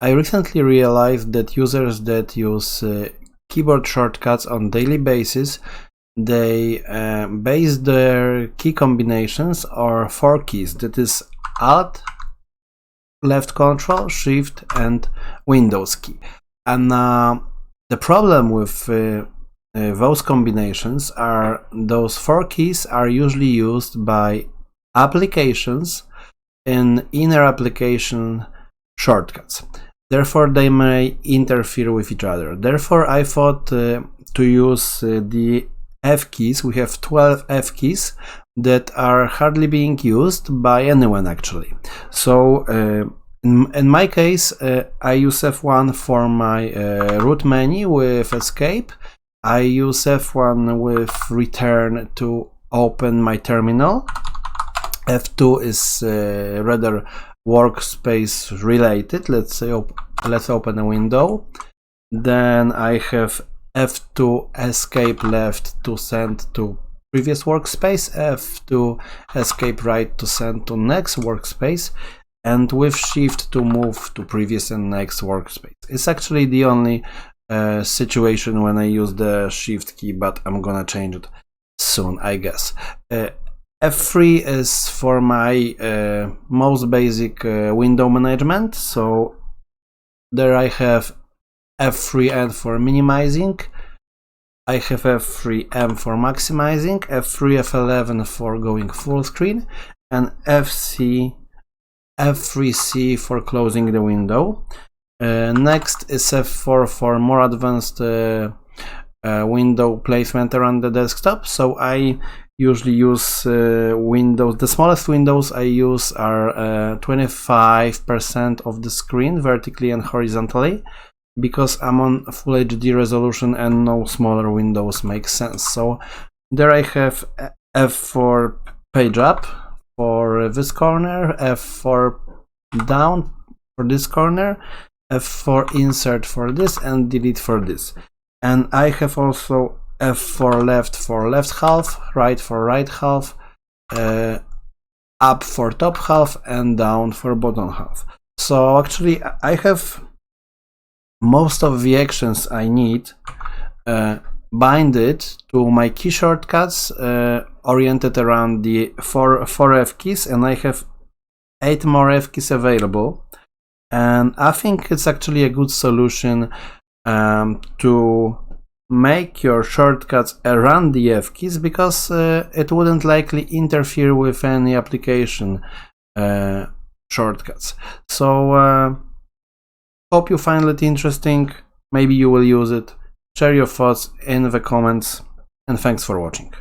I recently realized that users that use keyboard shortcuts on daily basis, they base their key combinations or 4 keys, that is Alt, left control, Shift and Windows key. And the problem with those combinations are those 4 keys are usually used by applications in inner application shortcuts. Therefore, they may interfere with each other. Therefore, I thought to use the F keys. We have 12 F keys that are hardly being used by anyone actually. So in my case, I use F1 for my root menu with escape. I use F1 with return to open my terminal. F2 is rather workspace related. Let's open a window. Then I have F2 escape left to send to previous workspace, F2 escape right to send to next workspace, and with Shift to move to previous and next workspace. It's actually the only situation when I use the Shift key, but I'm gonna change it soon, I guess. F3 is for my most basic window management, so there I have F3N for minimizing, I have F3M for maximizing, F3 F11 for going full screen, and F3C for closing the window. Next is F4 for more advanced window placement around the desktop. So I usually use windows. The smallest windows I use are 25% of the screen vertically and horizontally, because I'm on full HD resolution and no smaller windows make sense. So there I have F for page up for this corner, F for down for this corner, F for insert for this, and delete for this. And I have also F for left half, right for right half, up for top half, and down for bottom half. So actually I have most of the actions I need binded to my key shortcuts oriented around the 4 F keys, and I have 8 more F keys available. And I think it's actually a good solution to make your shortcuts around the F keys, because it wouldn't likely interfere with any application shortcuts. So hope you find it interesting. Maybe you will use it. Share your thoughts in the comments, and thanks for watching.